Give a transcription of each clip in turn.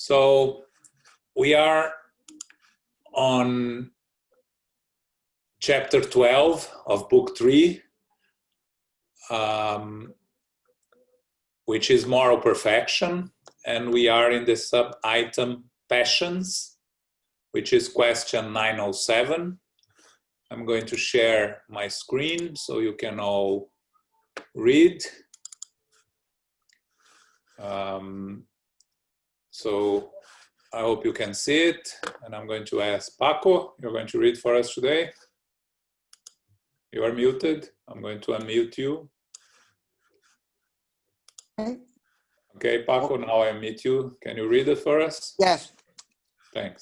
So we are on chapter 12 of book 3, which is moral perfection, and we are in the sub-item passions, which is question 907. I'm going to share my screen so you can all read. So I hope you can see it, and I'm going to ask Paco, you're going to read for us today. You are muted. I'm going to unmute you. Okay, Paco, now I unmute you. Can you read it for us? Yes. Thanks.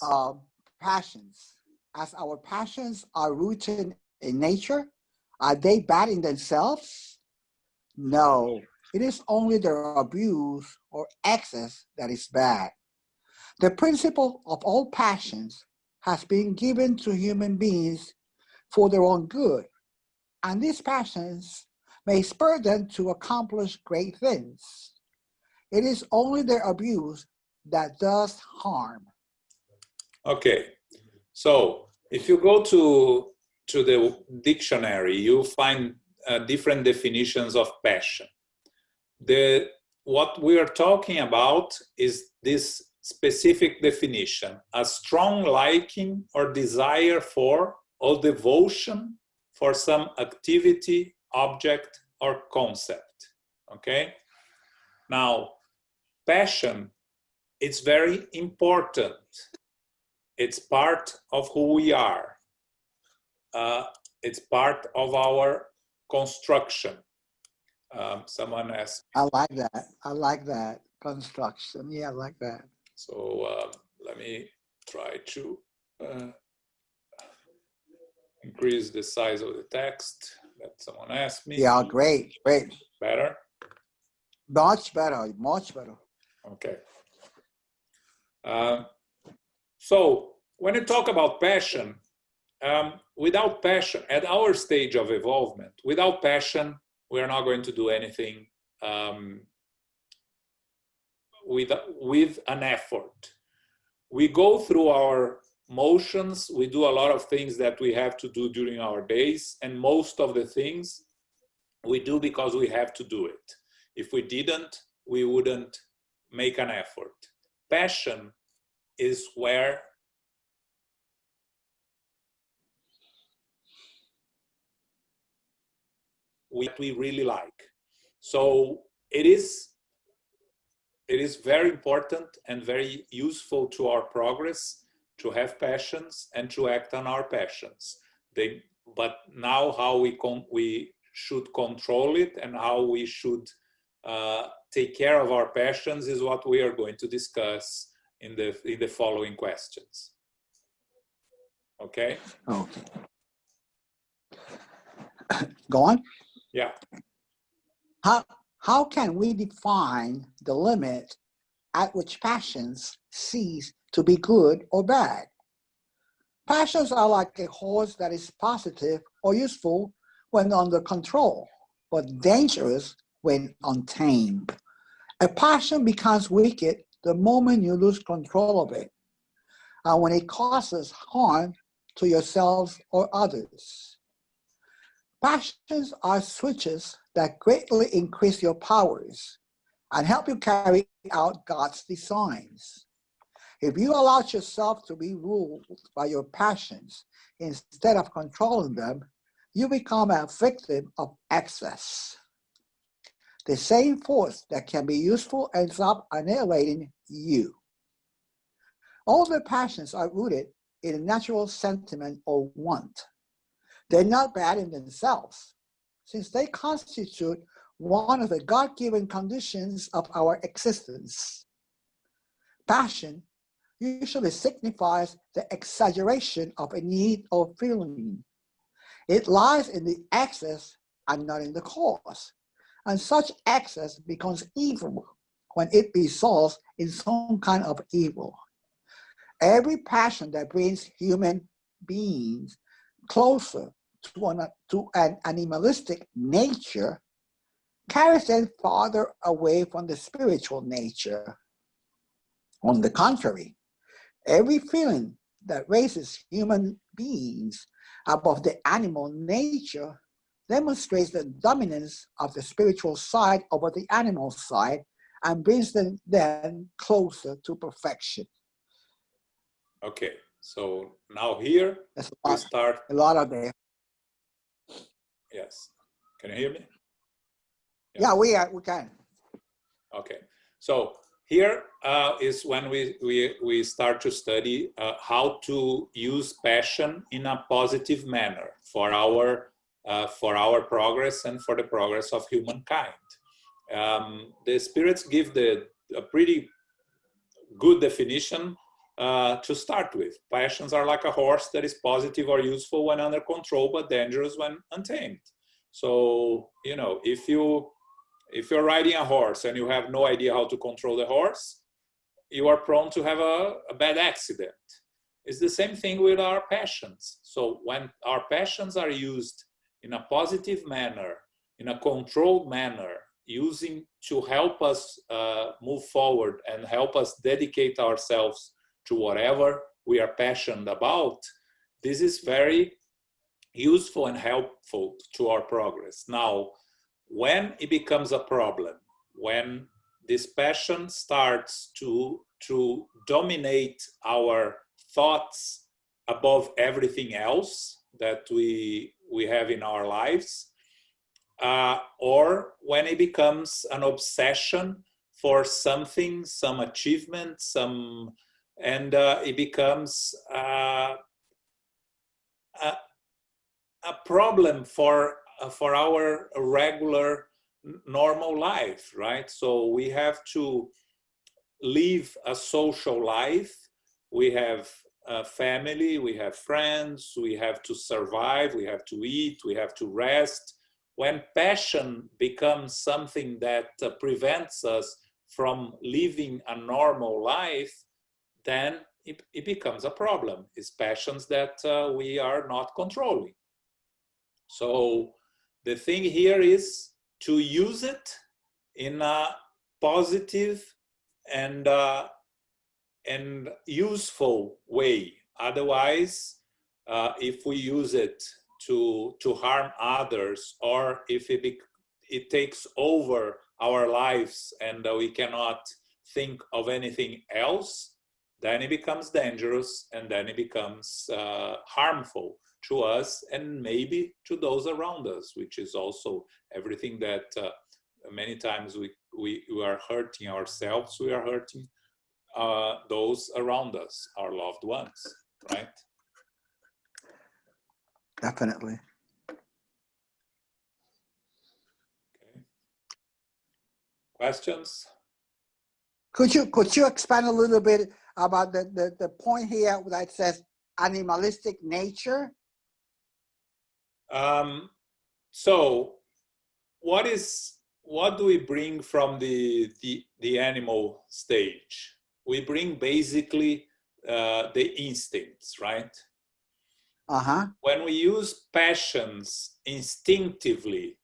Passions. As our passions are rooted in nature, are they bad in themselves? No, it is only their abuse or excess that is bad. The principle of all passions has been given to human beings for their own good, and these passions may spur them to accomplish great things. It is only their abuse that does harm. Okay, so if you go to the dictionary, you find different definitions of passion. What we are talking about is this specific definition: a strong liking or desire for or devotion for some activity, object, or concept. Okay? Now, passion, it's very important. It's part of who we are. It's part of our construction. Someone asked. I like that. I like that. Construction. Yeah, I like that. So let me try to increase the size of the text that someone asked me. Yeah, great, great. Better? Much better, much better. Okay. So when you talk about passion, without passion, at our stage of evolvement, without passion, we are not going to do anything with an effort. We go through our motions, we do a lot of things that we have to do during our days, and most of the things we do because we have to do it. If we didn't, we wouldn't make an effort. Passion is where we really like. So it is very important and very useful to our progress to have passions and to act on our passions. But now how we should control it and how we should take care of our passions is what we are going to discuss in the following questions. Okay? Okay. Go on. Yeah. How can we define the limit at which passions cease to be good or bad? Passions are like a horse that is positive or useful when under control, but dangerous when untamed. A passion becomes wicked the moment you lose control of it, and when it causes harm to yourselves or others. Passions are switches that greatly increase your powers and help you carry out God's designs. If you allow yourself to be ruled by your passions instead of controlling them, you become a victim of excess. The same force that can be useful ends up annihilating you. All the passions are rooted in a natural sentiment or want. They're not bad in themselves, since they constitute one of the God-given conditions of our existence. Passion usually signifies the exaggeration of a need or feeling. It lies in the excess and not in the cause, and such excess becomes evil when it results in some kind of evil. Every passion that brings human beings closer to an animalistic nature carries them farther away from the spiritual nature. On the contrary, every feeling that raises human beings above the animal nature demonstrates the dominance of the spiritual side over the animal side and brings them then closer to perfection. Okay, so now here we start. A lot of the. Yes, can you hear me? Yeah, we can. Okay, so here is when we start to study how to use passion in a positive manner for our progress and for the progress of humankind. The spirits give a pretty good definition to start with. Passions are like a horse that is positive or useful when under control, but dangerous when untamed. So, you know, if you're riding a horse and you have no idea how to control the horse, you are prone to have a bad accident. It's the same thing with our passions. So when our passions are used in a positive manner, in a controlled manner, using to help us move forward and help us dedicate ourselves to whatever we are passionate about, this is very useful and helpful to our progress. Now, when it becomes a problem, when this passion starts to dominate our thoughts above everything else that we have in our lives, or when it becomes an obsession for something, some achievement, and it becomes a problem for our regular normal life, right? So we have to live a social life. We have a family, we have friends, we have to survive, we have to eat, we have to rest. When passion becomes something that prevents us from living a normal life, then it becomes a problem. It's passions that we are not controlling. So the thing here is to use it in a positive and useful way. Otherwise, if we use it to harm others, or if it takes over our lives and we cannot think of anything else, then it becomes dangerous, and then it becomes harmful to us and maybe to those around us, which is also everything that many times we are hurting ourselves, we are hurting those around us, our loved ones, right? Definitely. Okay. Questions? Could you expand a little bit about the point here that says animalistic nature? So what do we bring from the animal stage? We bring basically the instincts, right? When we use passions instinctively,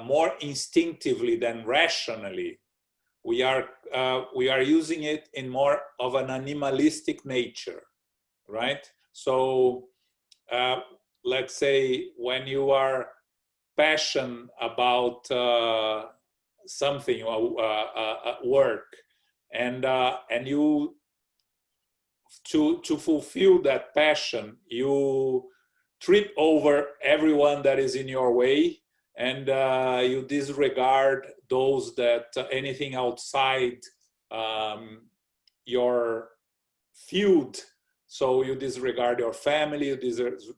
more instinctively than rationally, we are using it in more of an animalistic nature, right? So let's say when you are passionate about something, work, and you to fulfill that passion, you trip over everyone that is in your way, and you disregard those that anything outside your field. So you disregard your family, you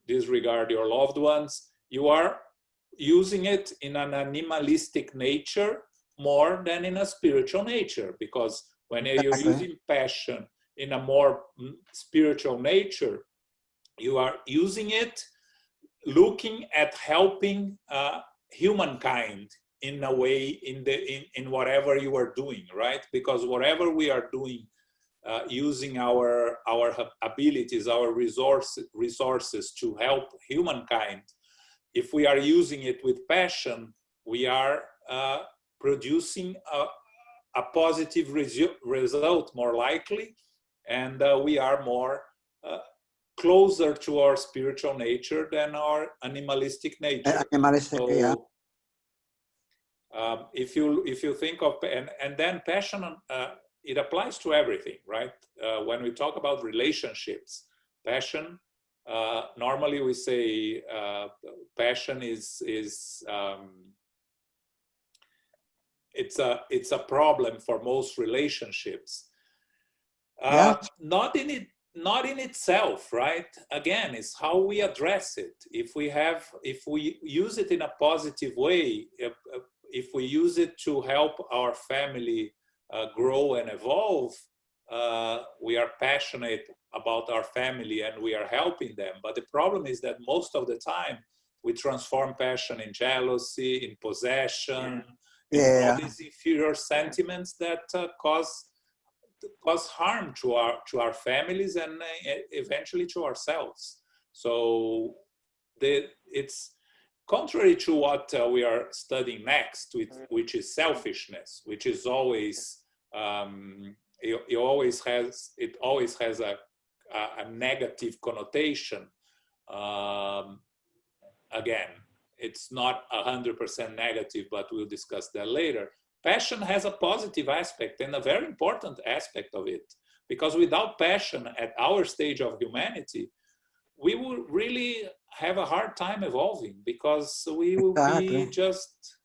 disregard your loved ones. You are using it in an animalistic nature more than in a spiritual nature, because when you're using passion in a more spiritual nature, you are using it looking at helping humankind in a way in whatever you are doing, right? Because whatever we are doing, using our abilities, our resources to help humankind, if we are using it with passion, we are producing a positive result more likely, and we are more closer to our spiritual nature than our animalistic nature. Animalistic, So, yeah. if you think of, and then passion, it applies to everything, right? When we talk about relationships, passion, normally we say passion is it's a problem for most relationships. Not in itself, right? Again, it's how we address it. If we use it in a positive way, if we use it to help our family grow and evolve, we are passionate about our family and we are helping them. But the problem is that most of the time we transform passion in jealousy, in possession, in all these inferior sentiments that cause harm to our families and eventually to ourselves. So it's contrary to what we are studying next, which is selfishness, which is always it always has a negative connotation. Again, it's not 100% negative, but we'll discuss that later. Passion has a positive aspect and a very important aspect of it, because without passion at our stage of humanity, we will really have a hard time evolving, because we will be just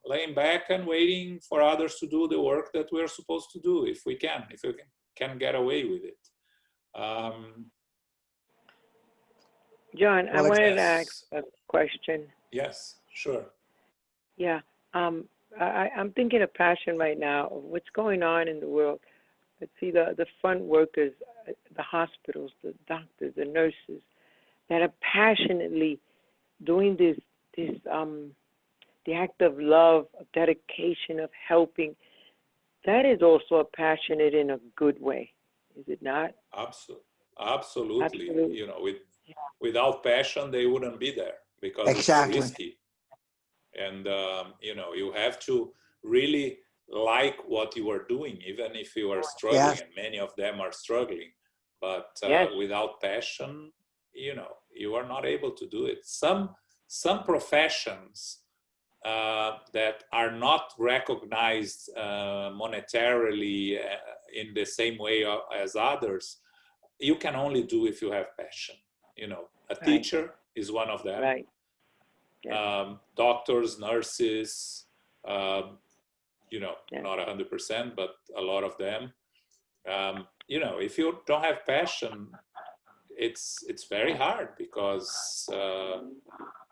laying back and waiting for others to do the work that we're supposed to do, if we can get away with it. John, I wanted to ask a question. Yes, sure. Yeah, I'm thinking of passion right now, of what's going on in the world. Let's see, the front workers, the hospitals, the doctors, the nurses, that are passionately doing this the act of love, of dedication, of helping. That is also a passionate in a good way, is it not? Absolutely. You know, without passion, they wouldn't be there, because it's risky. And, you have to really like what you are doing, even if you are struggling, and many of them are struggling. But without passion, you are not able to do it. Some professions that are not recognized monetarily in the same way as others, you can only do if you have passion. A teacher is one of them. Right. Doctors, nurses, not 100%, but a lot of them. If you don't have passion, it's very hard, because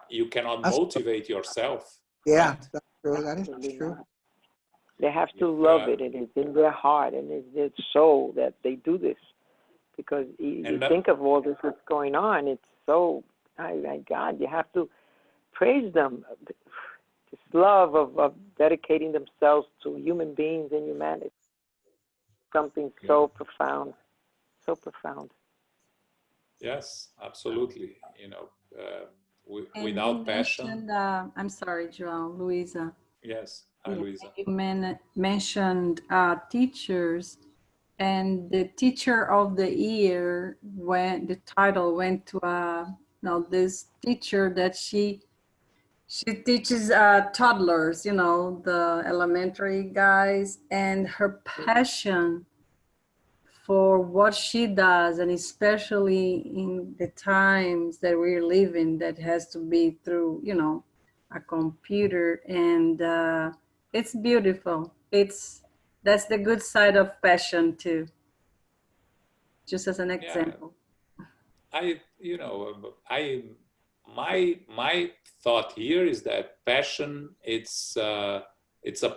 you cannot motivate yourself. Yeah, right? that's true. That is true. They have to love it, and it's in their heart and in their soul that they do this. Because you think of all this that's going on, it's so, my God, you have to praise them. This love of dedicating themselves to human beings and humanity. Something so profound, so profound. Yes, absolutely. Without passion. I'm sorry, João, Luisa. Yes, hi, Luisa. You mentioned teachers, and the teacher of the year, when the title went to this teacher that she teaches toddlers, the elementary guys, and her passion for what she does, and especially in the times that we're living, that has to be through, a computer, and it's beautiful. That's the good side of passion too. Just as an example. My thought here is that passion, it's a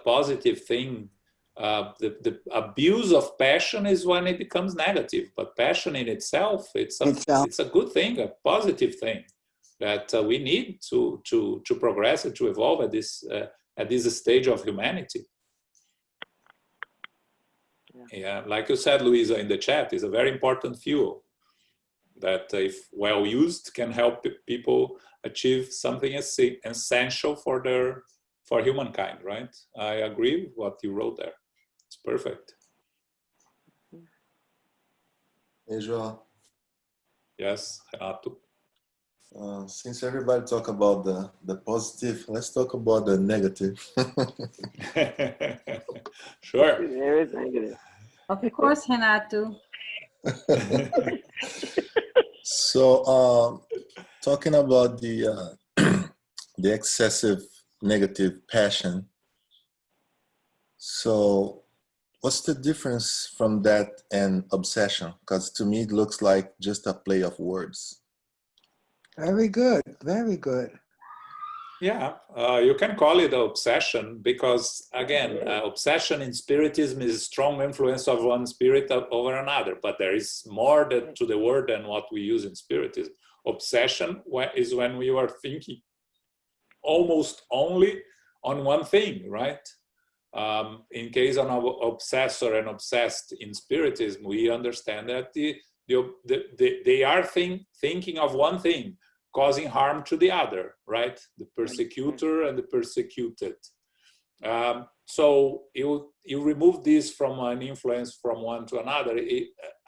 positive thing. The abuse of passion is when it becomes negative, but passion in itself, it's a good thing, a positive thing that we need to progress and to evolve at this stage of humanity. Yeah, like you said, Luisa, in the chat, is a very important fuel that, if well used, can help people achieve something essential for their for humankind, right? I agree with what you wrote there. It's perfect. Hey, João. Yes, Renato. Since everybody talk about the positive, let's talk about the negative. Sure. There is negative. Of course, Renato. So, talking about the the excessive negative passion. So, what's the difference from that and obsession? Because to me, it looks like just a play of words. Very good. Very good. Yeah, you can call it obsession because, again, obsession in Spiritism is a strong influence of one spirit over another, but there is more to the word than what we use in Spiritism. Obsession is when we are thinking almost only on one thing, right? In case of obsessor and obsessed in Spiritism, we understand that they are thinking of one thing, causing harm to the other, right? The persecutor and the persecuted. So you remove this from an influence from one to another.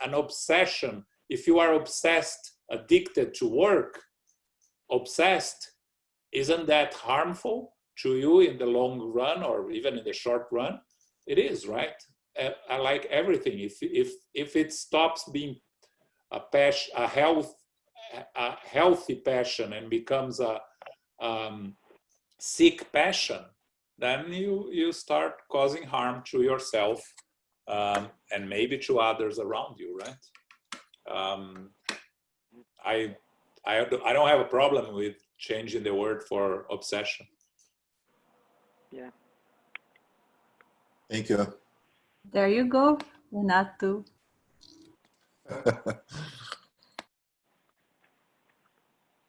An obsession, if you are obsessed, addicted to work, obsessed, isn't that harmful to you in the long run or even in the short run? It is, right? I like everything. If it stops being a passion, a healthy passion and becomes a sick passion, then you start causing harm to yourself and maybe to others around you, right? I don't have a problem with changing the word for obsession. Yeah. Thank you. There you go, Renato.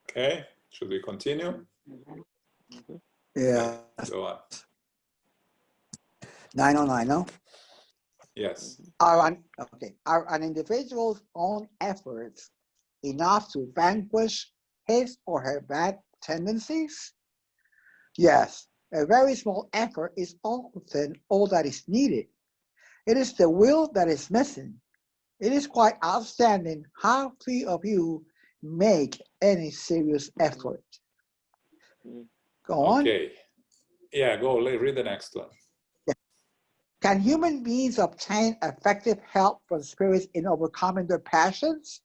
Okay, should we continue? Yeah. Go on. 909, no? Yes. Are an individual's own efforts enough to vanquish his or her bad tendencies? Yes, a very small effort is often all that is needed. It is the will that is missing. It is quite outstanding how few of you make any serious effort. Go on. Okay. Yeah, go read the next one. Can human beings obtain effective help from spirits in overcoming their passions?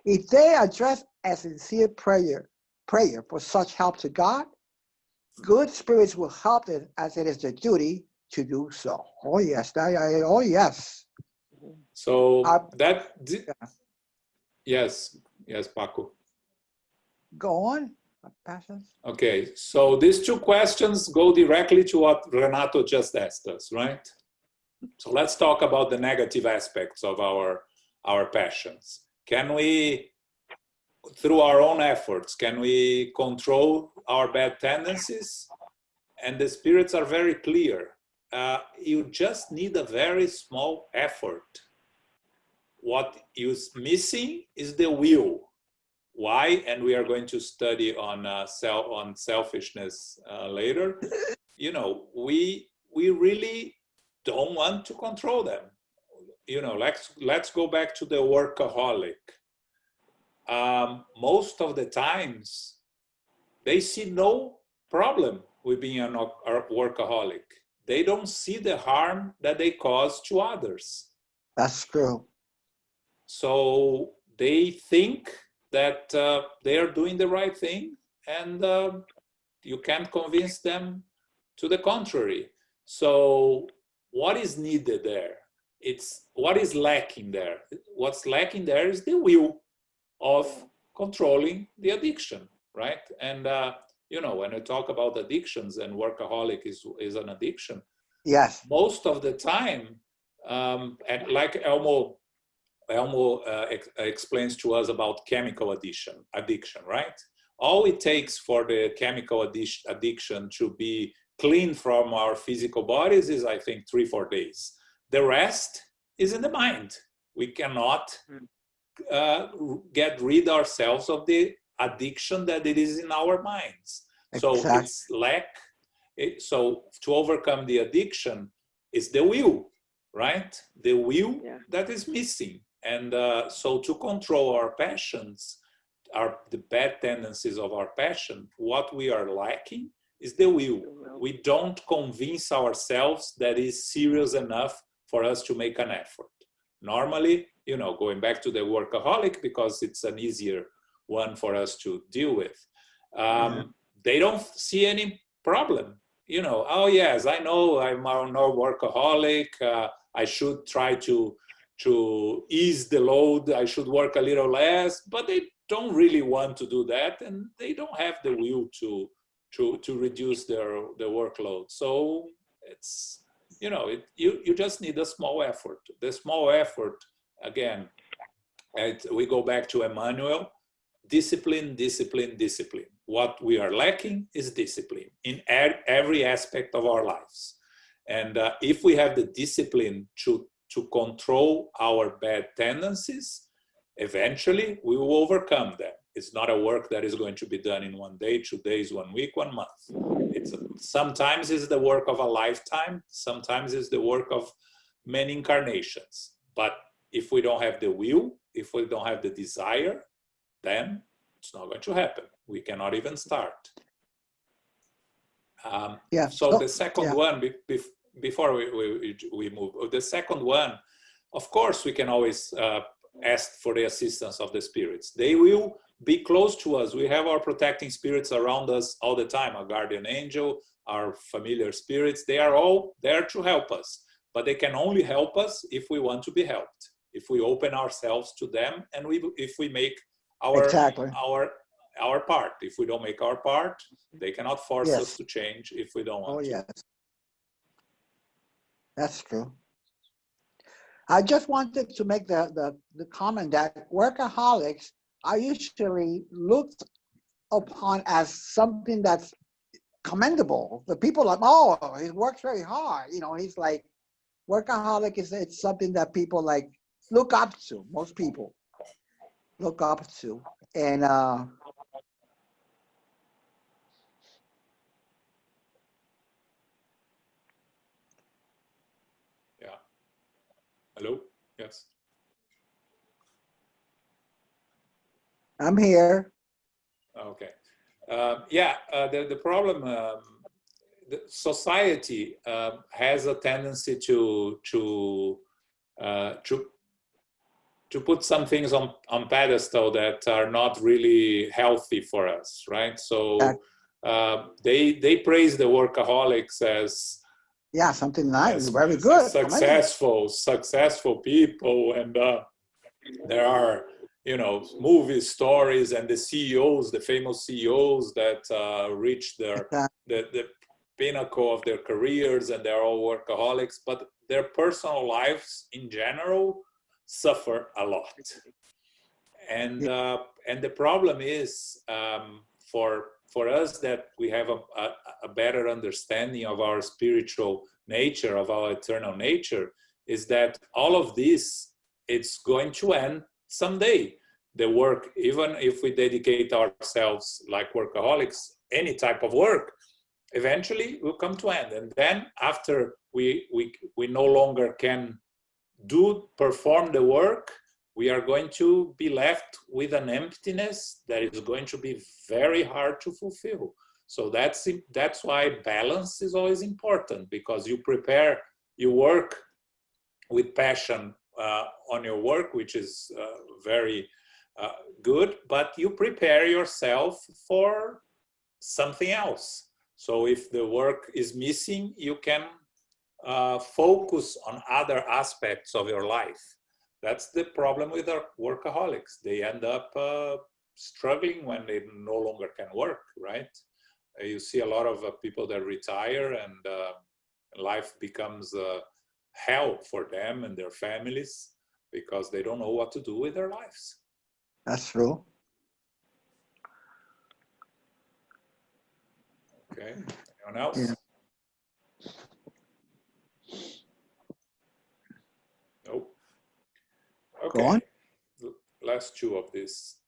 If they address a sincere prayer for such help to God, good spirits will help them as it is their duty to do so. Oh yes, oh yes. So yes, Paco. Go on. Passions. Okay, so these two questions go directly to what Renato just asked us, right? So let's talk about the negative aspects of our passions. Can we, through our own efforts, can we control our bad tendencies? And the spirits are very clear. You just need a very small effort. What is missing is the will. Why? And we are going to study on selfishness later. You know, we really don't want to control them. You know, let's go back to the workaholic. Most of the times, they see no problem with being a workaholic. They don't see the harm that they cause to others. That's true. So they think that they are doing the right thing, and you can't convince them to the contrary. So what is needed there? It's what is lacking there. What's lacking there is the will of controlling the addiction, right? And you know, when I talk about addictions, and workaholic is an addiction. Yes. Most of the time, and like Elmo explains to us about chemical addiction, right? All it takes for the chemical addiction to be clean from our physical bodies is, I think, 3-4 days. The rest is in the mind. We cannot get rid ourselves of the addiction that it is in our minds. Exactly. So it's lack, So to overcome the addiction is the will, right? The will that is missing. And so to control our passions, the bad tendencies of our passion, what we are lacking is the will. We don't convince ourselves that it's serious enough for us to make an effort. Normally, you know, going back to the workaholic, because it's an easier one for us to deal with, they don't see any problem. You know, oh yes, I know I'm no workaholic. I should try to ease the load. I should work a little less, but they don't really want to do that, and they don't have the will to reduce their workload. So it's, you know, you just need a small effort. The small effort, again, we go back to Emmanuel, discipline, discipline, discipline. What we are lacking is discipline in every aspect of our lives. And if we have the discipline to control our bad tendencies, eventually we will overcome them. It's not a work that is going to be done in 1 day, 2 days, 1 week, 1 month. Sometimes it's the work of a lifetime. Sometimes it's the work of many incarnations. But if we don't have the will, if we don't have the desire, then it's not going to happen. We cannot even start. So the second one, before we move, the second one, of course, we can always ask for the assistance of the spirits. They will be close to us. We have our protecting spirits around us all the time, our guardian angel, our familiar spirits. They are all there to help us, but they can only help us if we want to be helped, if we open ourselves to them, and if we make our part. If we don't make our part, they cannot force us to change if we don't want to. Yes, that's true. I just wanted to make the comment that workaholics are usually looked upon as something that's commendable. The people are like, oh, he works very hard. You know, he's like, workaholic it's something that people like look up to. Most people look up to. And hello? Yes. I'm here. Okay. The problem, the society has a tendency to put some things on pedestal that are not really healthy for us, right? So they praise the workaholics as something nice, very good, successful people, and there are, you know, movie stories and the CEOs, the famous CEOs that reach the pinnacle of their careers, and they're all workaholics, but their personal lives in general suffer a lot. And the problem is for us that we have a better understanding of our spiritual nature, of our eternal nature, is that all of this, it's going to end someday. The work, even if we dedicate ourselves like workaholics, any type of work, eventually will come to end. And then after we no longer can perform the work, we are going to be left with an emptiness that is going to be very hard to fulfill. So that's why balance is always important, because you work with passion on your work, which is very good, but you prepare yourself for something else. So if the work is missing, you can focus on other aspects of your life. That's the problem with our workaholics. They end up struggling when they no longer can work, right? You see a lot of people that retire, and life becomes hell for them and their families because they don't know what to do with their lives. That's true. Okay, anyone else? Yeah. Nope. Okay. Go on. Last two of this.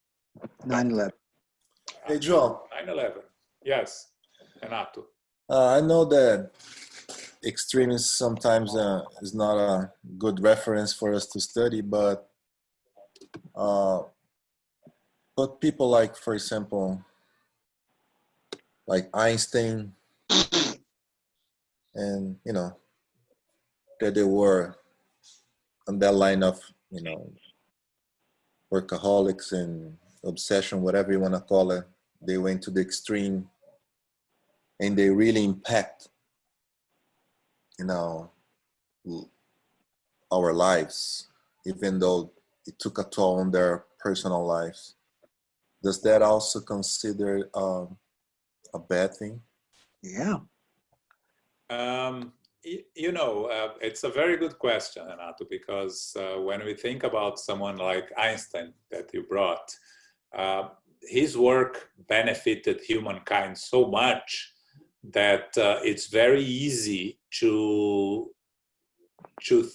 9/11. Hey, João. 9/11. Yes, Renato. I know that extremes sometimes is not a good reference for us to study, but people like, for example, like Einstein, and that they were on that line of workaholics and obsession, whatever you want to call it. They went to the extreme, and they really impact our lives, even though it took a toll on their personal lives. Does that also consider a bad thing? Yeah. It's a very good question, Renato, because when we think about someone like Einstein that you brought, his work benefited humankind so much that it's very easy to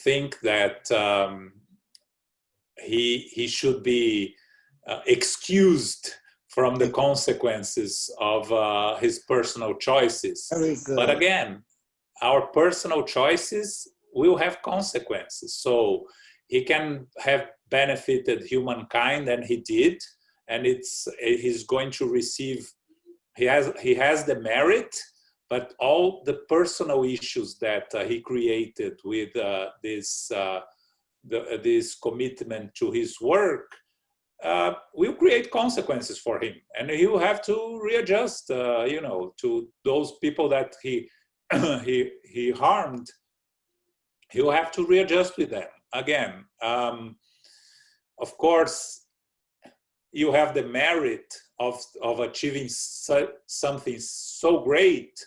think that he should be excused from the consequences of his personal choices. Very good. But again, our personal choices will have consequences. So he can have benefited humankind, and he did, and he's going to receive. He has the merit, but all the personal issues that he created with this commitment to his work will create consequences for him, and he will have to readjust. To those people that he he harmed, he will have to readjust with them again. Of course, you have the merit of achieving something so great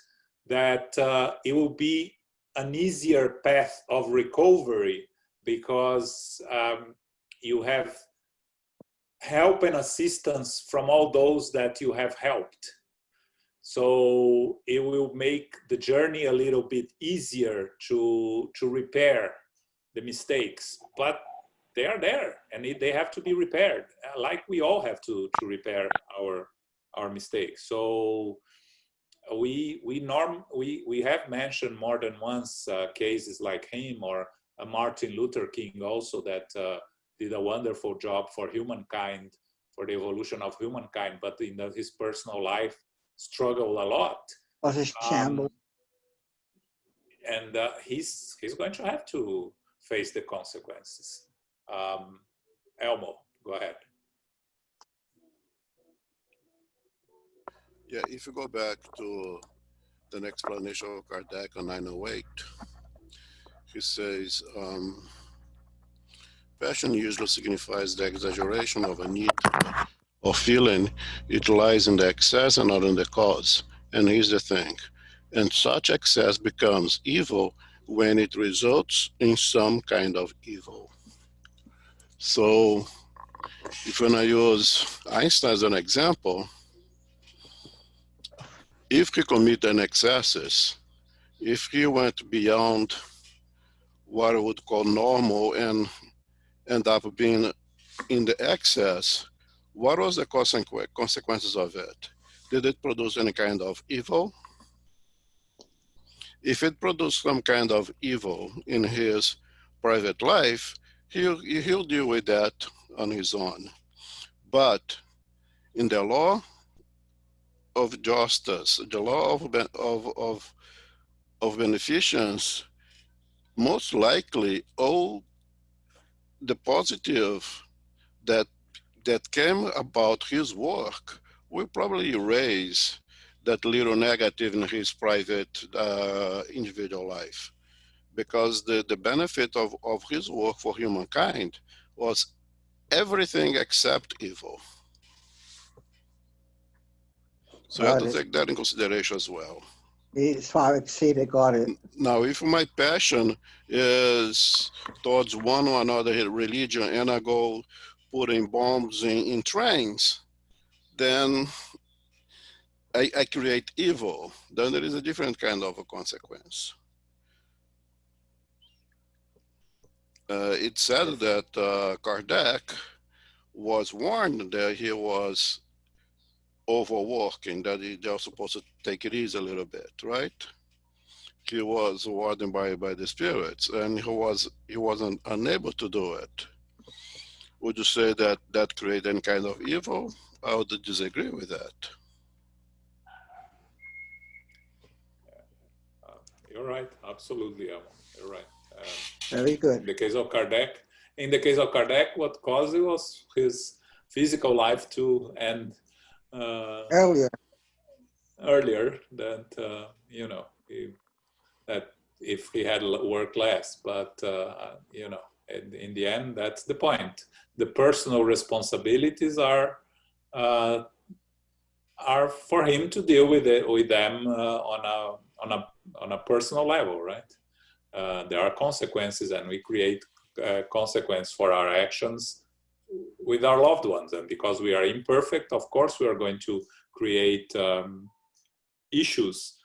that it will be an easier path of recovery, because you have help and assistance from all those that you have helped. So it will make the journey a little bit easier to repair the mistakes. But they are there, and they have to be repaired, like we all have to repair our mistakes. So we have mentioned more than once cases like him, or Martin Luther King also, that did a wonderful job for humankind, for the evolution of humankind, but in his personal life struggled a lot. Was a shambles. And he's going to have to face the consequences. Elmo, go ahead. Yeah, if you go back to the explanation of Kardec on 908, he says, passion usually signifies the exaggeration of a need or feeling. It lies in the excess and not in the cause. And here's the thing, and such excess becomes evil when it results in some kind of evil. So if when I use Einstein as an example, if he committed an excesses, if he went beyond what I would call normal and end up being in the excess, what was the consequences of it? Did it produce any kind of evil? If it produced some kind of evil in his private life, he'll deal with that on his own. But in the law of justice, the law of beneficence, most likely all the positive that came about his work will probably erase that little negative in his private individual life, because the benefit of his work for humankind was everything except evil. So you have to take that in consideration as well. It's far exceeded, got it. Now, if my passion is towards one or another religion and I go putting bombs in trains, then I create evil. Then there is a different kind of a consequence. It's said that Kardec was warned that he was overworking, that they're supposed to take it easy a little bit, right? He was wardened by the spirits, and he wasn't unable to do it. Would you say that that created any kind of evil? I would disagree with that. You're right, absolutely, you're right. Very good. In the case of Kardec, what caused it was his physical life to end Earlier. earlier than that if he had worked less. But in the end, that's the point. The personal responsibilities are for him to deal with them on a personal level, right? There are consequences, and we create consequence for our actions with our loved ones, and because we are imperfect, of course, we are going to create issues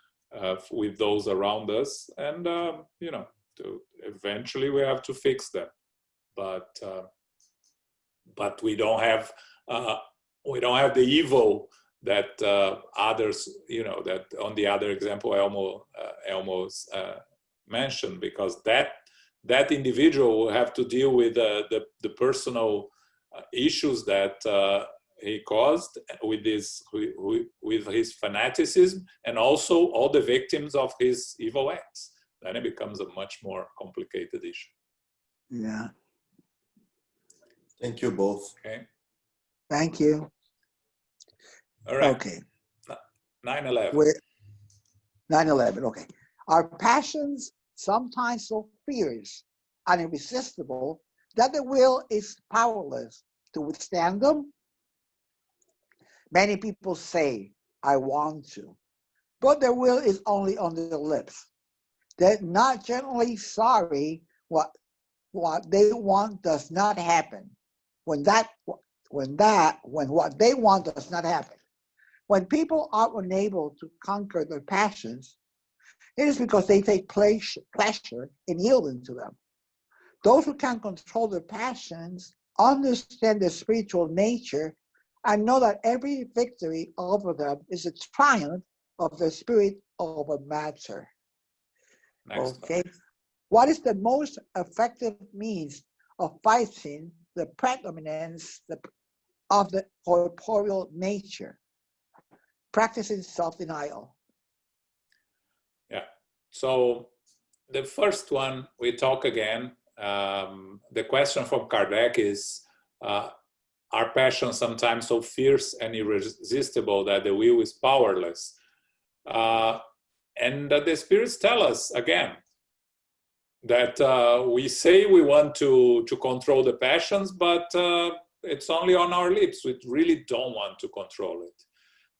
with those around us, and eventually we have to fix them. But we don't have the evil that others, that on the other example I almost mentioned, because that individual will have to deal with the personal issues that he caused with his fanaticism, and also all the victims of his evil acts. Then it becomes a much more complicated issue. Yeah. Thank you both. Okay. Thank you. All right. Okay. 9/11. 9/11. Okay. Our passions sometimes so fierce and irresistible that the will is powerless to withstand them. Many people say, "I want to," but their will is only on their lips. They're not generally sorry what they want does not happen. When what they want does not happen. When people are unable to conquer their passions, it is because they take pleasure in yielding to them. Those who can control their passions understand their spiritual nature and know that every victory over them is a triumph of the spirit over matter. Next Okay. What is the most effective means of fighting the predominance of the corporeal nature? Practicing self-denial. Yeah. So the first one, we talk again. The question from Kardec is, are passions sometimes so fierce and irresistible that the will is powerless? And the spirits tell us again that we say we want to control the passions, but it's only on our lips. We really don't want to control it.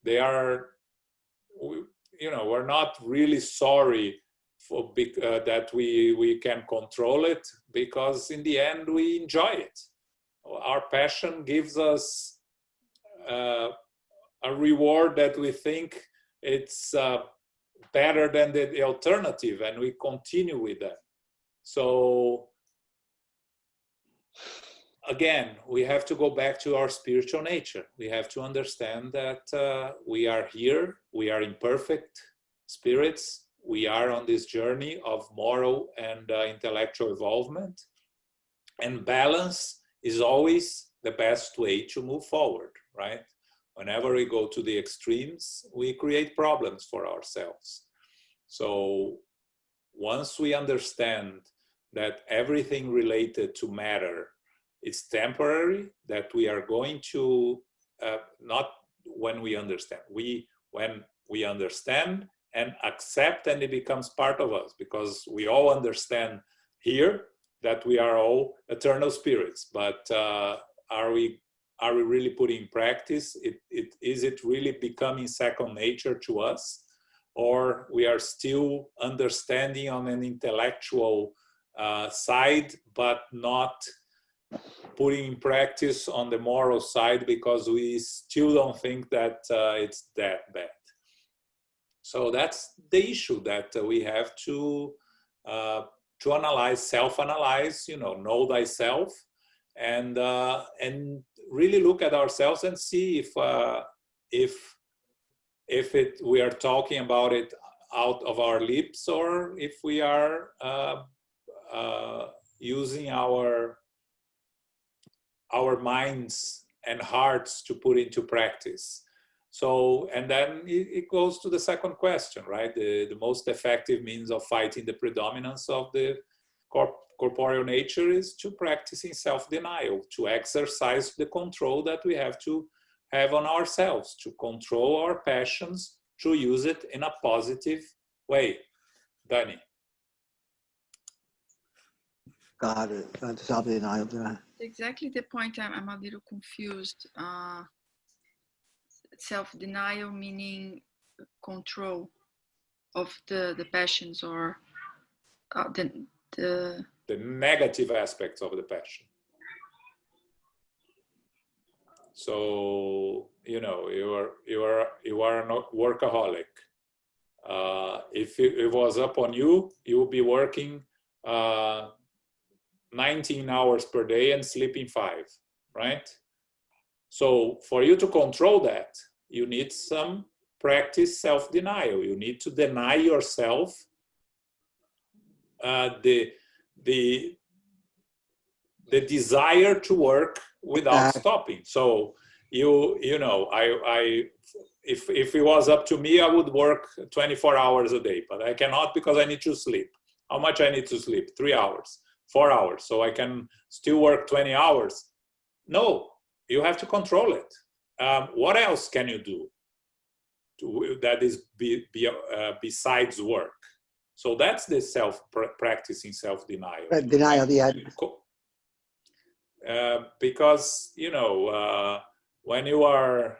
They are, we're not really sorry for that we can control it, because in the end we enjoy it. Our passion gives us a reward that we think it's better than the alternative, and we continue with that. So again, we have to go back to our spiritual nature. We have to understand that we are here, we are imperfect spirits, we are on this journey of moral and intellectual involvement, and balance is always the best way to move forward, right? Whenever we go to the extremes, we create problems for ourselves. So once we understand that everything related to matter is temporary, that we are going to, not when we understand, when we understand and accept, and it becomes part of us, because we all understand here that we are all eternal spirits, but are we really putting in practice? Is it really becoming second nature to us? Or we are still understanding on an intellectual side, but not putting in practice on the moral side, because we still don't think that it's that bad. So that's the issue that we have to analyze, self-analyze, know thyself, and really look at ourselves and see if we are talking about it out of our lips, or if we are using our minds and hearts to put into practice. So, and then it goes to the second question, right? The most effective means of fighting the predominance of the corporeal nature is to practicing self-denial, to exercise the control that we have to have on ourselves, to control our passions, to use it in a positive way. Dani. Got it. Got the self-denial. Exactly the point. I'm a little confused. Self-denial meaning control of the passions, or the negative aspects of the passion. So, you know, you are a workaholic. If it was up on you, you would be working 19 hours per day and sleeping 5, right? So for you to control that, you need some practice self-denial. You need to deny yourself the desire to work without stopping. So you know, if it was up to me, I would work 24 hours a day, but I cannot because I need to sleep. How much I need to sleep? 3 hours, 4 hours, so I can still work 20 hours. No, you have to control it. What else can you do that is besides work? So that's the practicing self-denial. Denial, yeah. Because, you know, when you are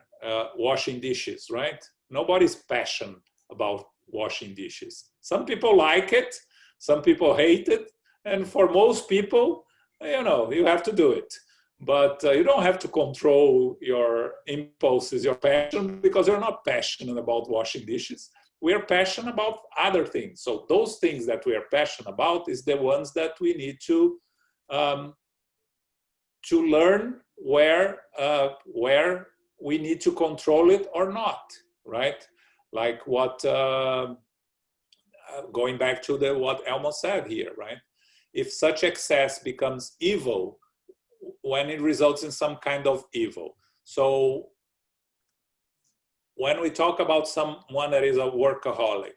washing dishes, right? Nobody's passionate about washing dishes. Some people like it, some people hate it, and for most people, you know, you have to do it. But you don't have to control your impulses, your passion, because you're not passionate about washing dishes. We are passionate about other things. So those things that we are passionate about is the ones that we need to learn where we need to control it or not, right? Like what, going back to what Elmo said here, right? If such excess becomes evil, when it results in some kind of evil. So when we talk about someone that is a workaholic,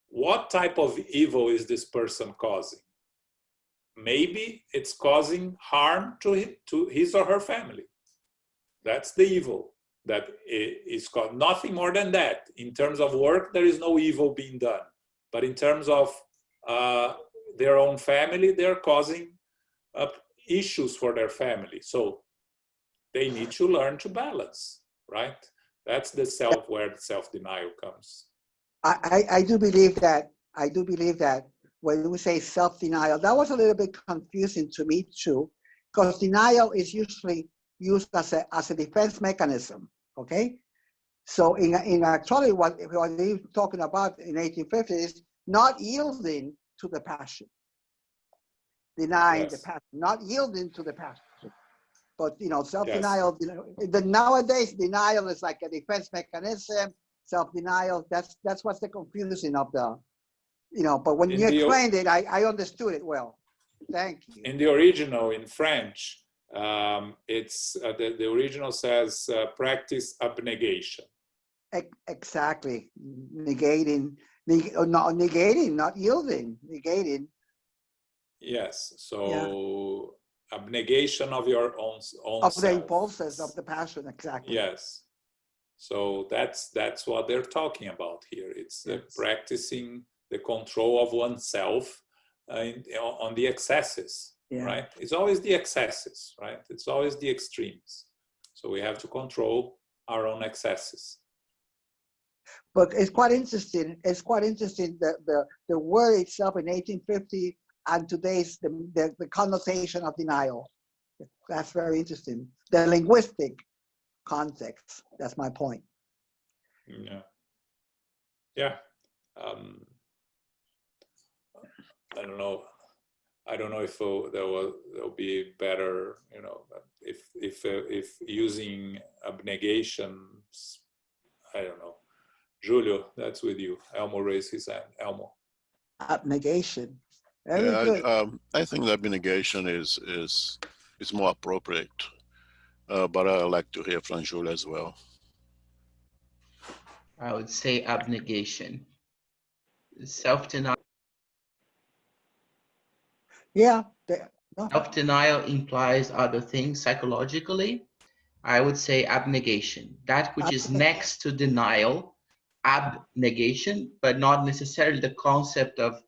what type of evil is this person causing? Maybe it's causing harm to his or her family. That's the evil that is called. Nothing more than that. In terms of work, there is no evil being done. But in terms of their own family, they're causing issues for their family. So they need to learn to balance, right? That's where the self-denial comes. I do believe that when we say self-denial, that was a little bit confusing to me too, because denial is usually used as a defense mechanism. Okay, so in actually what we're talking about in 1850 is not yielding to the passion, denying the passion, not yielding to the passion. But you know, self-denial. Yes. You know, nowadays denial is like a defense mechanism. Self-denial. That's what's the confusing of the, you know. But when you explained it, I understood it well. Thank you. In the original, in French, it's the original says practice abnegation. Exactly, negating, not yielding, negating. Yes. So abnegation of your own of self. The impulses of the passion. Exactly. Yes. So that's what they're talking about here. It's practicing the control of oneself on the excesses, right? It's always the excesses, right? It's always the extremes. So we have to control our own excesses. But it's quite interesting. It's quite interesting that the word itself in 1850 and today's the connotation of denial. That's very interesting. The linguistic context. That's my point. Yeah. Yeah. I don't know if there'll be better, you know, if using abnegation, I don't know. Julio, that's with you. Elmo raised his hand. Elmo. Abnegation. Very Yeah, good. I think that abnegation is more appropriate, but I like to hear from Julia as well. I would say abnegation. Self-denial. Yeah. Self-denial implies other things psychologically. I would say abnegation, that which is next to denial, abnegation, but not necessarily the concept of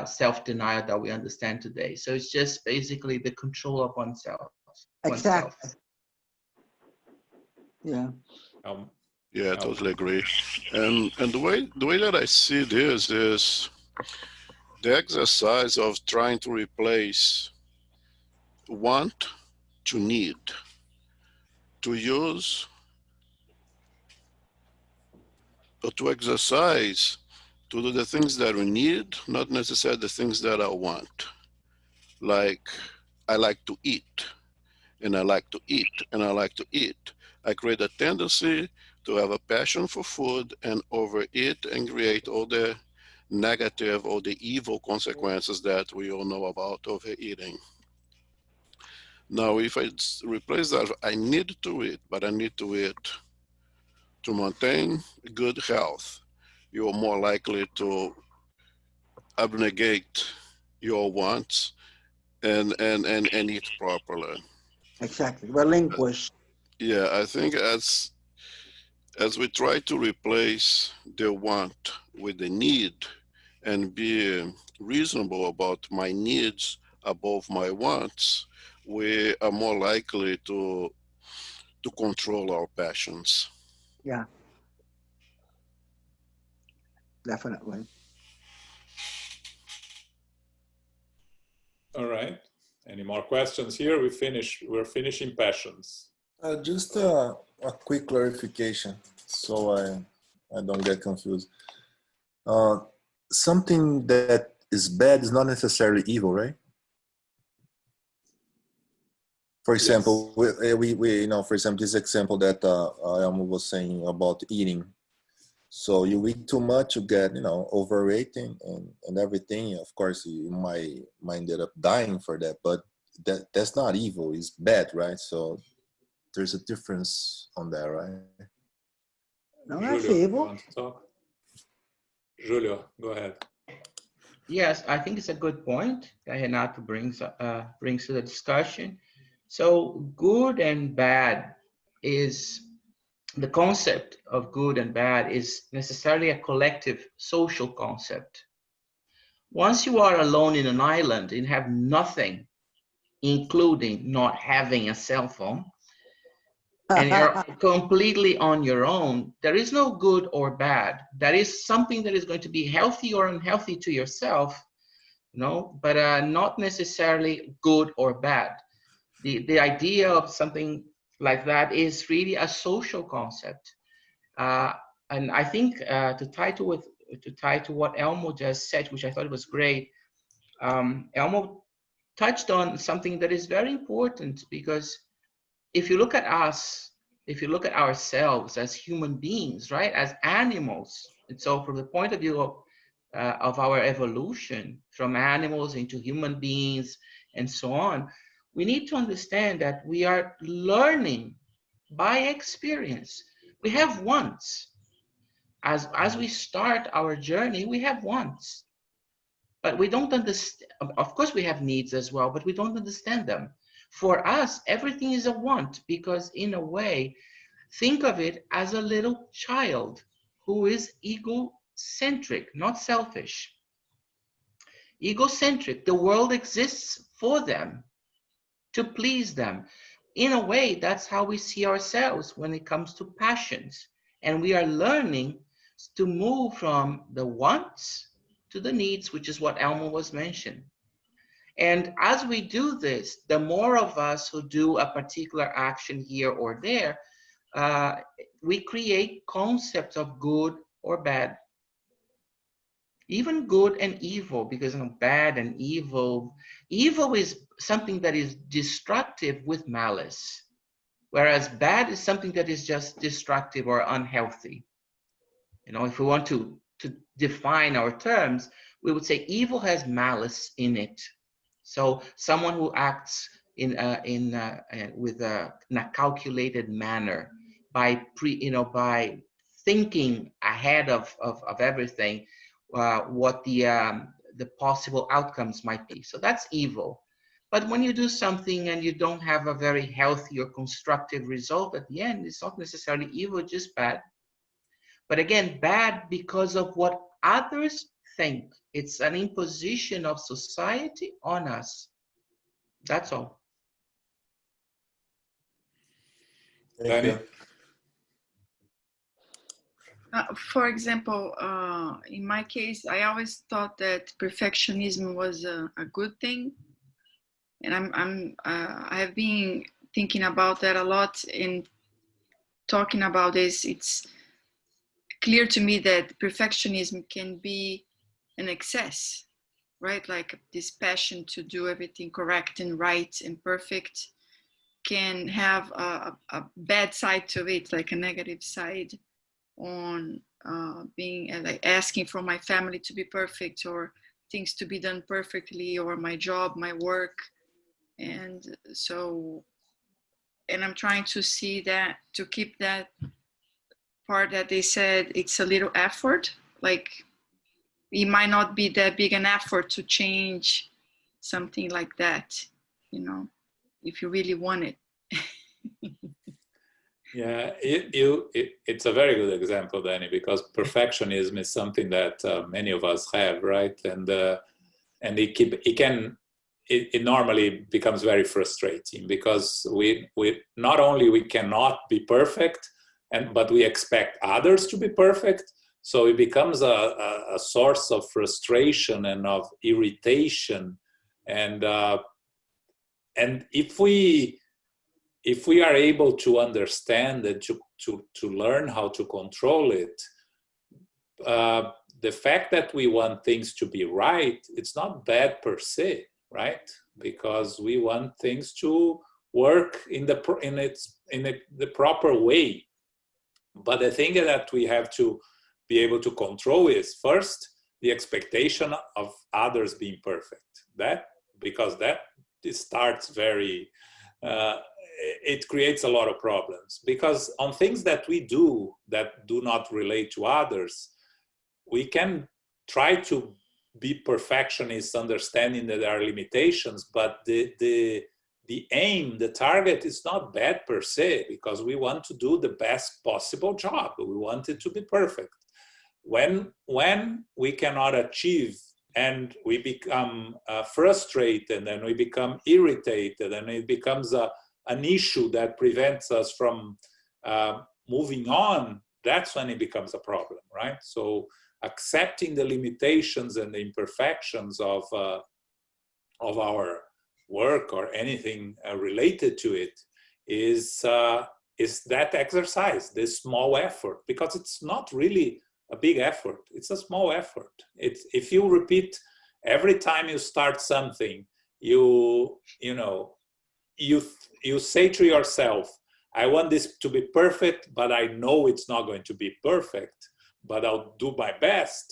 self-denial that we understand today. So it's just basically the control of oneself. Exactly. Yeah. Yeah, I totally agree. And the way that I see this is the exercise of trying to replace want to need, to use or to exercise, to do the things that we need, not necessarily the things that I want. Like, I like to eat, and I like to eat, and I like to eat. I create a tendency to have a passion for food and overeat and create all the negative or the evil consequences that we all know about overeating. Now, if I replace that, I need to eat, but I need to eat to maintain good health. You're more likely to abnegate your wants and eat properly. Exactly. Relinquish. Yeah, I think as we try to replace the want with the need and be reasonable about my needs above my wants, we are more likely to control our passions. Yeah. Definitely. All right. Any more questions here? We're finishing passions. Just a quick clarification, so I don't get confused. Something that is bad is not necessarily evil, right? For example, Yes. we for example, this example that Elmo was saying about eating. So you eat too much, you get overeating and everything. Of course, you might end up dying for that, but that's not evil. It's bad, right? So there's a difference on that, right? No, that's Julio, you evil. want to talk? Julio, go ahead. Yes, I think it's a good point that Renato brings to the discussion. So good and bad is, the concept of good and bad is necessarily a collective social concept. Once you are alone in an island and have nothing, including not having a cell phone, and you're completely on your own, there is no good or bad. That is something that is going to be healthy or unhealthy to yourself, but not necessarily good or bad. The idea of something like that is really a social concept. And I think to tie to what Elmo just said, which I thought was great, Elmo touched on something that is very important, because if you look at us, if you look at ourselves as human beings, right, as animals, and so from the point of view of our evolution from animals into human beings and so on, we need to understand that we are learning by experience. We have wants. As we start our journey, we have wants, but we don't understand. Of course, we have needs as well, but we don't understand them. For us, everything is a want, because in a way, think of it as a little child who is egocentric, not selfish. Egocentric, the world exists for them, to please them. In a way, that's how we see ourselves when it comes to passions. And we are learning to move from the wants to the needs, which is what Elmo was mentioning. And as we do this, the more of us who do a particular action here or there, we create concepts of good or bad. Even good and evil, because bad and evil is something that is destructive with malice, whereas bad is something that is just destructive or unhealthy. You know, if we want to define our terms, we would say evil has malice in it. So someone who acts in a calculated manner by by thinking ahead of everything, what the possible outcomes might be. So that's evil. But when you do something and you don't have a very healthy or constructive result at the end, it's not necessarily evil, just bad. But again, bad because of what others think. It's an imposition of society on us. That's all. Thank you. For example, in my case, I always thought that perfectionism was a good thing, and I have been thinking about that a lot in talking about this. It's clear to me that perfectionism can be an excess, right? Like this passion to do everything correct and right and perfect can have a bad side to it, like a negative side on being like asking for my family to be perfect or things to be done perfectly, or my job, my work. And so, and I'm trying to see that, to keep that part that they said it's a little effort, like it might not be that big an effort to change something like that, you know, if you really want it. Yeah, it's a very good example, Danny, because perfectionism is something that many of us have, right? And it normally becomes very frustrating because we not only we cannot be perfect, but we expect others to be perfect. So it becomes a source of frustration and of irritation, and if we are able to understand and to learn how to control it, the fact that we want things to be right, it's not bad per se, right? Because we want things to work in the proper way. But the thing that we have to be able to control is first the expectation of others being perfect. Because it starts very. It creates a lot of problems, because on things that we do that do not relate to others, we can try to be perfectionists, understanding that there are limitations, but the aim, the target is not bad per se, because we want to do the best possible job. We want it to be perfect. When we cannot achieve and we become frustrated and we become irritated and it becomes an issue that prevents us from moving on, that's when it becomes a problem, right? So accepting the limitations and the imperfections of our work or anything related to it is that exercise, this small effort, because it's not really a big effort, it's a small effort. If you repeat every time you start something, you say to yourself, I want this to be perfect, but I know it's not going to be perfect, but I'll do my best.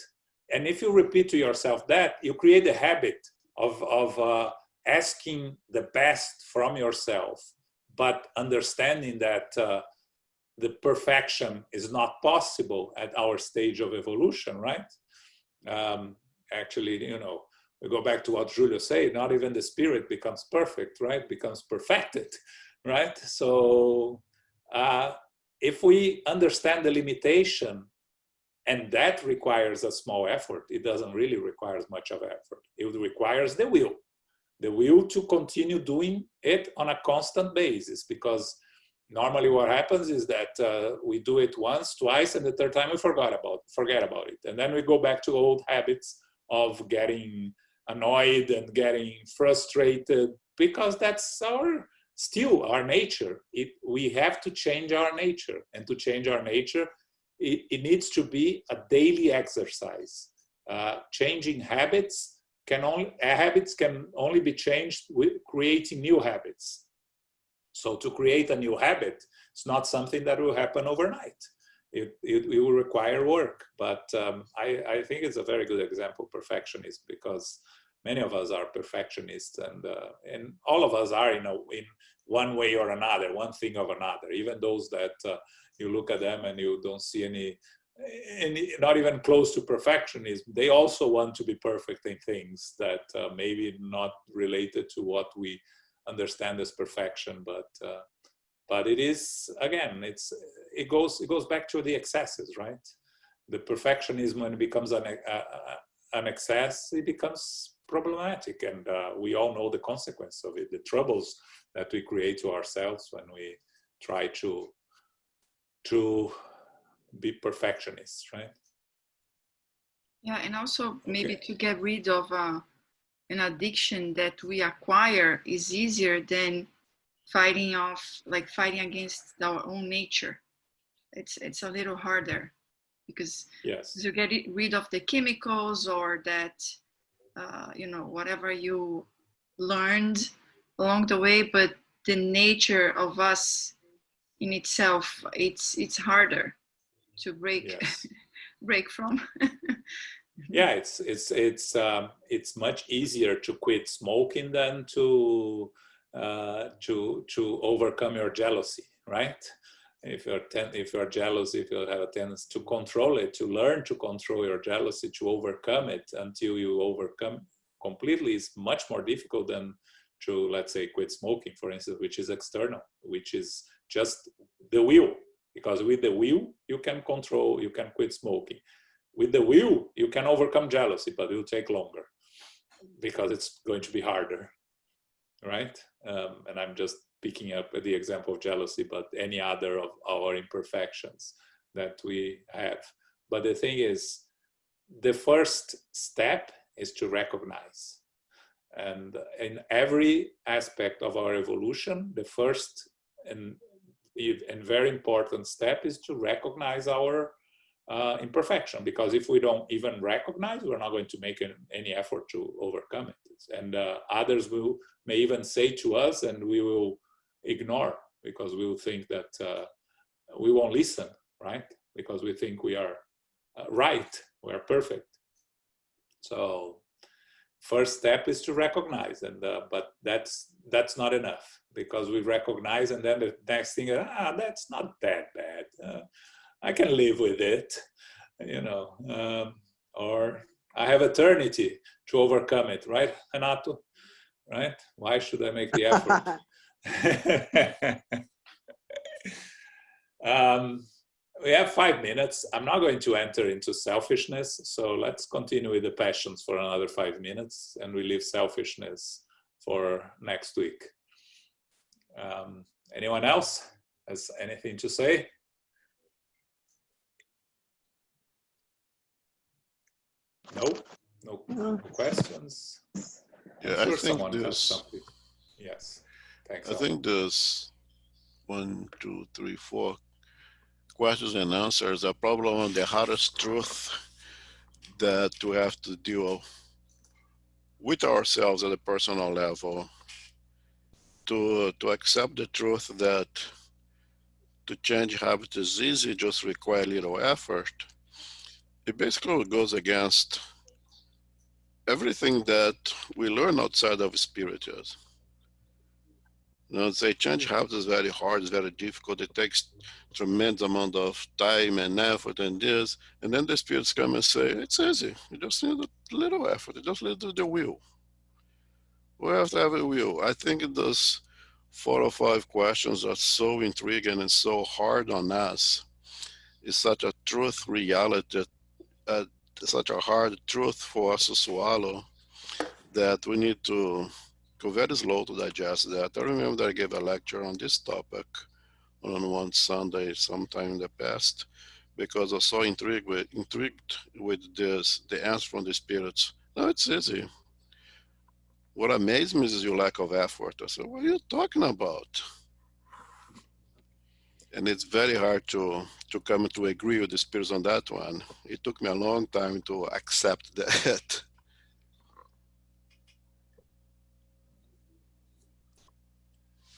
And if you repeat to yourself that, you create a habit of asking the best from yourself, but understanding that the perfection is not possible at our stage of evolution, right? Actually, we go back to what Julio said, not even the spirit becomes perfect, right? Becomes perfected, right? So if we understand the limitation, and that requires a small effort, it doesn't really require much of effort. It requires the will to continue doing it on a constant basis, because normally what happens is that we do it once, twice, and the third time we forget about it. And then we go back to old habits of getting annoyed and getting frustrated, because that's still our nature. We have to change our nature, and to change our nature, it needs to be a daily exercise. Changing habits can only be changed with creating new habits. So to create a new habit, it's not something that will happen overnight. it will require work. But I think it's a very good example, perfectionist, because many of us are perfectionists, and all of us are in one way or another, one thing or another. Even those that you look at them and you don't see any not even close to perfectionism, they also want to be perfect in things that maybe not related to what we understand as perfection, but it is, again, it goes back to the excesses, right? The perfectionism, when it becomes an excess, it becomes problematic, and we all know the consequence of it, the troubles that we create to ourselves when we try to be perfectionists, right? Yeah, and also maybe to get rid of an addiction that we acquire is easier than fighting against our own nature. It's a little harder because yes, you get rid of the chemicals or that whatever you learned along the way, but the nature of us in itself, it's harder to break yes. break from. Yeah, it's much easier to quit smoking than to overcome your jealousy, right? If you're jealous, if you have a tendency to control it, to learn to control your jealousy, to overcome it until you overcome completely, is much more difficult than to, let's say, quit smoking, for instance, which is external, which is just the will. Because with the will, you can control, you can quit smoking. With the will, you can overcome jealousy, but it will take longer because it's going to be harder, right? And I'm just picking up the example of jealousy, but any other of our imperfections that we have. But the thing is, the first step is to recognize. And in every aspect of our evolution, the first and very important step is to recognize our imperfection, because if we don't even recognize, we're not going to make any effort to overcome it. And others may even say to us, and we will ignore, because we will think that we won't listen, right? Because we think we are right, we are perfect. So first step is to recognize, and but that's not enough, because we recognize, and then the next thing, that's not that bad. I can live with it, or I have eternity to overcome it, right, Renato? Right? Why should I make the effort? We have 5 minutes. I'm not going to enter into selfishness, so let's continue with the passions for another 5 minutes, and we leave selfishness for next week. Anyone else has anything to say? No questions? Yeah, I'm sure I think someone has this. something. Yes, thanks. I think there's 1, 2, 3, 4 questions and answers are probably the hardest truth that we have to deal with ourselves at a personal level. To accept the truth that to change habits is easy, just require little effort. It basically goes against everything that we learn outside of spirituals. Say change habits is very hard, it's very difficult. It takes tremendous amount of time and effort and this, and then the spirits come and say, it's easy. You just need a little effort. You just need the will. We have to have a will. I think those 4 or 5 questions are so intriguing and so hard on us. It's such a truth reality, such a hard truth for us to swallow, that we need to go very slow to digest that. I remember I gave a lecture on this topic on one Sunday sometime in the past, because I was so intrigued with this, the answer from the spirits. No, it's easy. What amazed me is your lack of effort. I said, what are you talking about? And it's very hard to come to agree with the spirits on that one. It took me a long time to accept that.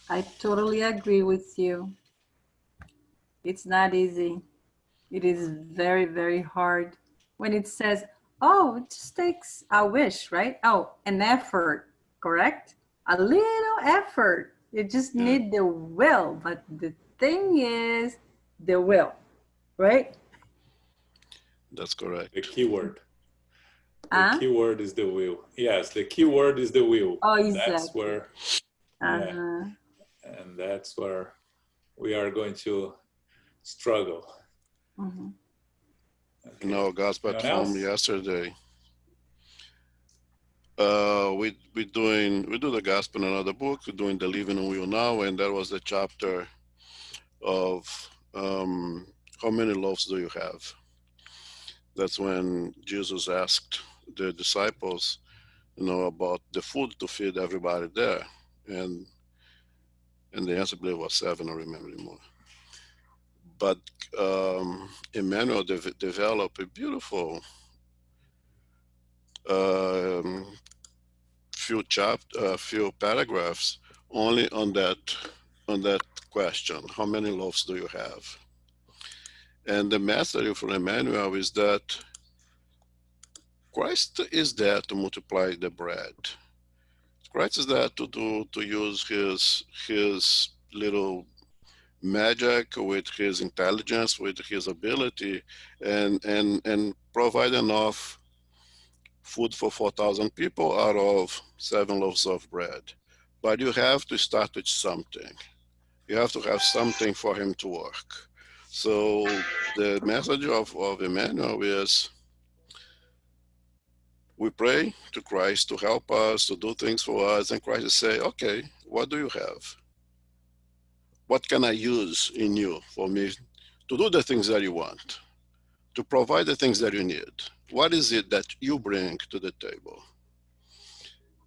I totally agree with you. It's not easy. It is very, very hard when it says, oh, it just takes a wish, right? Oh, an effort, correct? A little effort. You just need the will. But the thing is the will, right? That's correct. The key word. The Huh? key word is the will. Yes, the key word is the will. Oh, That's exactly. where, Uh-huh. and that's where we are going to struggle. Mhm. Okay. In our gospel Anyone at home else? yesterday, we do the gospel in another book. We're doing the living will now, and that was the chapter of how many loaves do you have? That's when Jesus asked the disciples, about the food to feed everybody there, and the answer, I believe, was 7. I remember anymore. But Emmanuel developed a beautiful few paragraphs only on that question: how many loaves do you have? And the message from Emmanuel is that Christ is there to multiply the bread. Christ is there to use his little magic with his intelligence, with his ability, and provide enough food for 4,000 people out of 7 loaves of bread. But you have to start with something. You have to have something for him to work. So the message of Emmanuel is, we pray to Christ to help us, to do things for us, and Christ will say, okay, what do you have? What can I use in you for me to do the things that you want, to provide the things that you need? What is it that you bring to the table?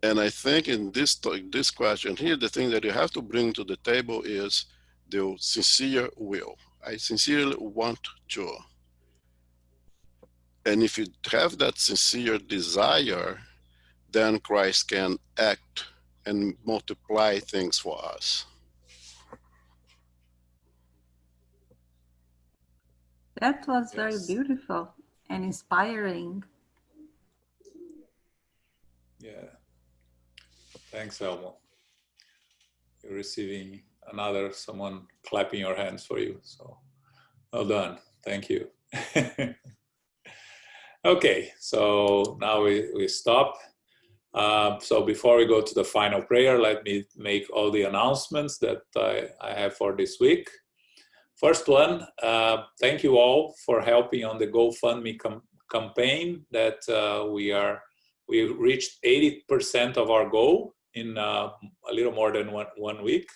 And I think in this question here, the thing that you have to bring to the table is the sincere will. I sincerely want to. And if you have that sincere desire, then Christ can act and multiply things for us. That was very Yes. beautiful and inspiring. Yeah. Thanks, Elmo. You're receiving someone clapping your hands for you. So well done. Thank you. Okay, so now we stop. So before we go to the final prayer, let me make all the announcements that I have for this week. First one, thank you all for helping on the GoFundMe campaign that we reached 80% of our goal in a little more than one week.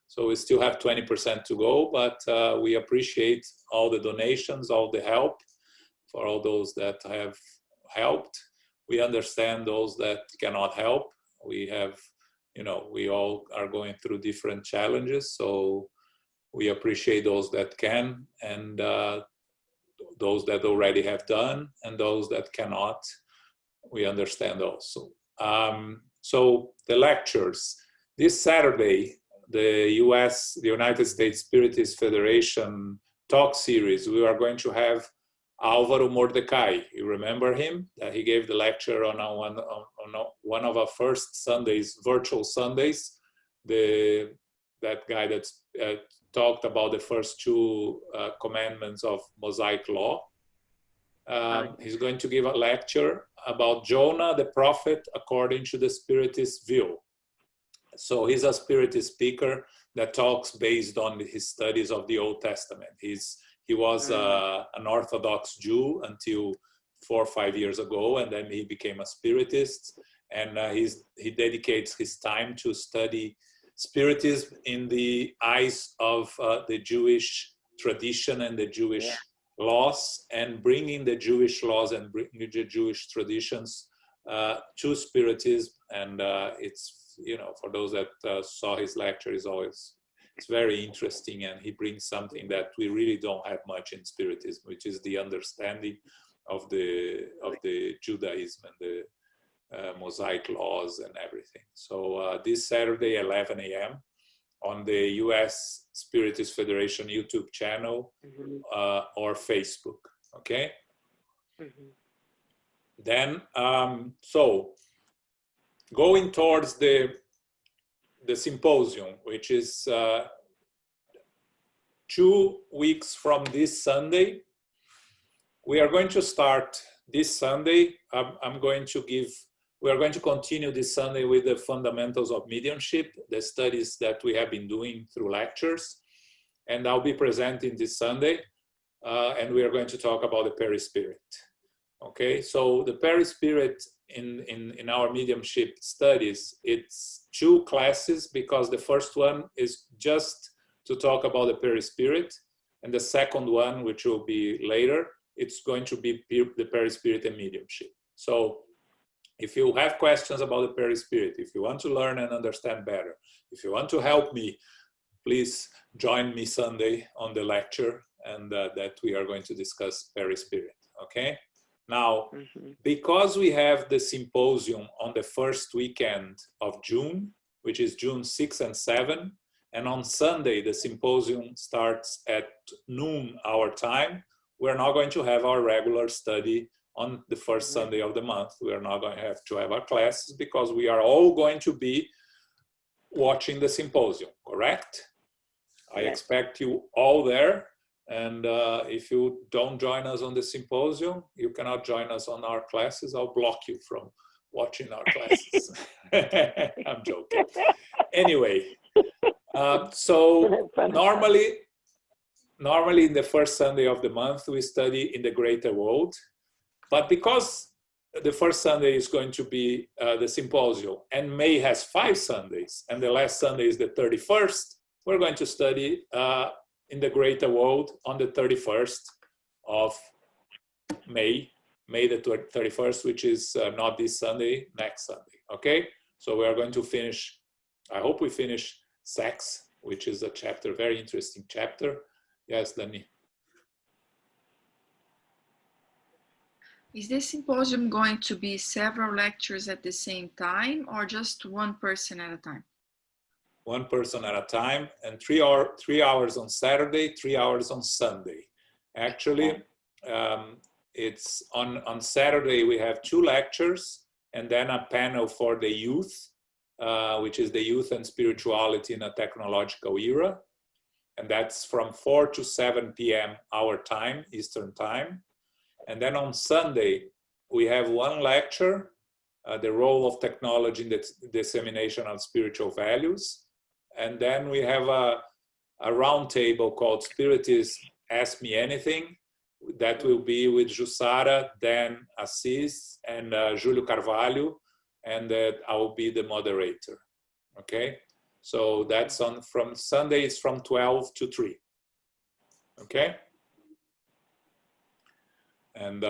So we still have 20% to go, but we appreciate all the donations, all the help for all those that have helped. We understand those that cannot help. We have, we all are going through different challenges. So we appreciate those that can, and those that already have done, and those that cannot, we understand also. So the lectures, this Saturday, the United States Spiritist Federation talk series, we are going to have Álvaro Mordecai. You remember him? He gave the lecture on one of our first Sundays, virtual Sundays. That guy that talked about the first 2 commandments of Mosaic law. He's going to give a lecture about Jonah the prophet according to the Spiritist view. So he's a Spiritist speaker that talks based on his studies of the Old Testament. He was an Orthodox Jew until 4 or 5 years ago, and then he became a Spiritist. And he dedicates his time to study Spiritism in the eyes of the Jewish tradition and the Jewish laws, and bringing the Jewish laws and bringing the Jewish traditions to Spiritism. And it's, for those that saw his lecture, it's very interesting, and he brings something that we really don't have much in Spiritism, which is the understanding of the Judaism and the Mosaic laws and everything. So this Saturday, 11 a.m. on the US Spiritist Federation YouTube channel or Facebook, okay? Then, so going towards the symposium, which is 2 weeks from this Sunday, we are going to start this Sunday. We are going to continue this Sunday with the fundamentals of mediumship, the studies that we have been doing through lectures. And I'll be presenting this Sunday, and we are going to talk about the perispirit. Okay, so the perispirit in our mediumship studies, it's 2 classes, because the first one is just to talk about the perispirit, and the second one, which will be later, it's going to be the perispirit and mediumship. So if you have questions about the perispirit, if you want to learn and understand better, if you want to help me, please join me Sunday on the lecture, and that we are going to discuss perispirit, okay? Now, because we have the symposium on the first weekend of June, which is June 6 and 7, and on Sunday, the symposium starts at noon our time, we're not going to have our regular study on the first Sunday of the month. We are not going to have our classes, because we are all going to be watching the symposium, correct? I expect you all there. And if you don't join us on the symposium, you cannot join us on our classes. I'll block you from watching our classes. I'm joking. Anyway, so normally in the first Sunday of the month, we study in the greater world. But because the first Sunday is going to be the symposium, and May has 5 Sundays, and the last Sunday is the 31st, we're going to study in the greater world on the 31st of May, May the 31st, which is not this Sunday, next Sunday, okay? So we are going to finish, I hope we finish sex, which is a chapter, very interesting chapter. Yes, Dani. Is this symposium going to be several lectures at the same time, or just one person at a time? One person at a time, and 3 hours on Saturday, 3 hours on Sunday. Actually, it's on Saturday we have 2 lectures, and then a panel for the youth, which is the youth and spirituality in a technological era. And that's from 4 to 7 p.m. our time, Eastern time. And then on Sunday, we have 1 lecture, the role of technology in the dissemination of spiritual values. And then we have a roundtable called Spiritist Ask Me Anything. That will be with Jussara, Dan Assis, and Julio Carvalho, and I will be the moderator. Okay, so that's from Sunday. It's from 12 to 3. Okay, and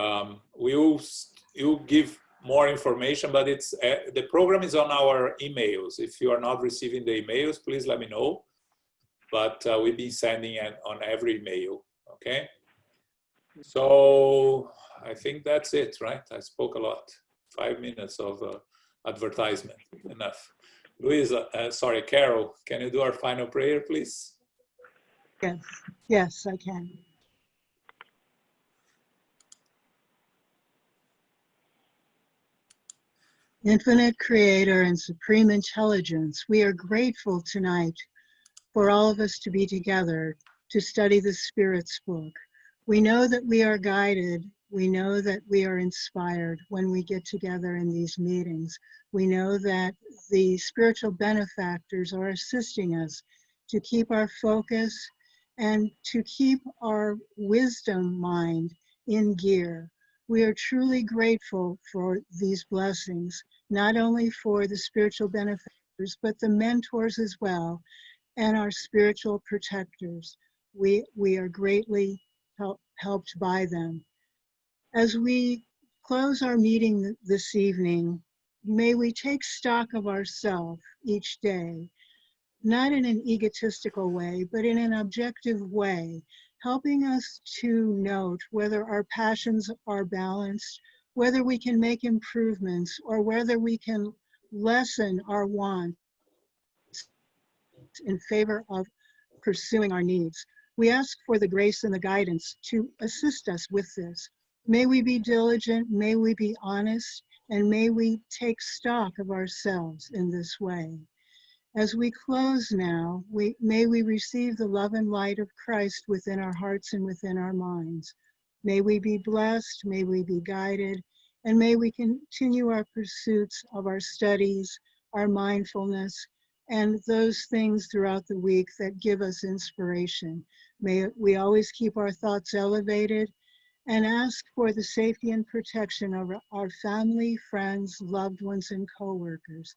you'll give more information, but it's the program is on our emails. If you are not receiving the emails, please let me know. But we've been sending it on every mail. Okay. So I think that's it, right? I spoke a lot. 5 minutes of advertisement, enough. Luisa, sorry, Carol, can you do our final prayer, please? Yes, I can. Infinite Creator and Supreme Intelligence, we are grateful tonight for all of us to be together to study the Spirit's book. We know that we are guided. We know that we are inspired when we get together in these meetings. We know that the spiritual benefactors are assisting us to keep our focus and to keep our wisdom mind in gear. We are truly grateful for these blessings, not only for the spiritual benefactors, but the mentors as well, and our spiritual protectors. We are greatly helped by them. As we close our meeting this evening, may we take stock of ourselves each day, not in an egotistical way, but in an objective way, helping us to note whether our passions are balanced, whether we can make improvements, or whether we can lessen our wants act in favor of pursuing our needs. We ask for the grace and the guidance to assist us with this. May we be diligent, may we be honest, and may we take stock of ourselves in this way. As we close now, may we receive the love and light of Christ within our hearts and within our minds. May we be blessed, may we be guided, and may we continue our pursuits of our studies, our mindfulness, and those things throughout the week that give us inspiration. May we always keep our thoughts elevated and ask for the safety and protection of our family, friends, loved ones, and co-workers.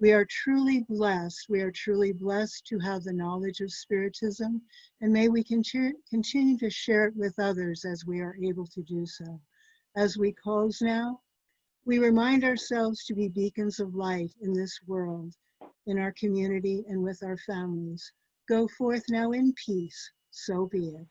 We are truly blessed. We are truly blessed to have the knowledge of Spiritism, and may we continue to share it with others as we are able to do so. As we close now, we remind ourselves to be beacons of light in this world, in our community, and with our families. Go forth now in peace, so be it.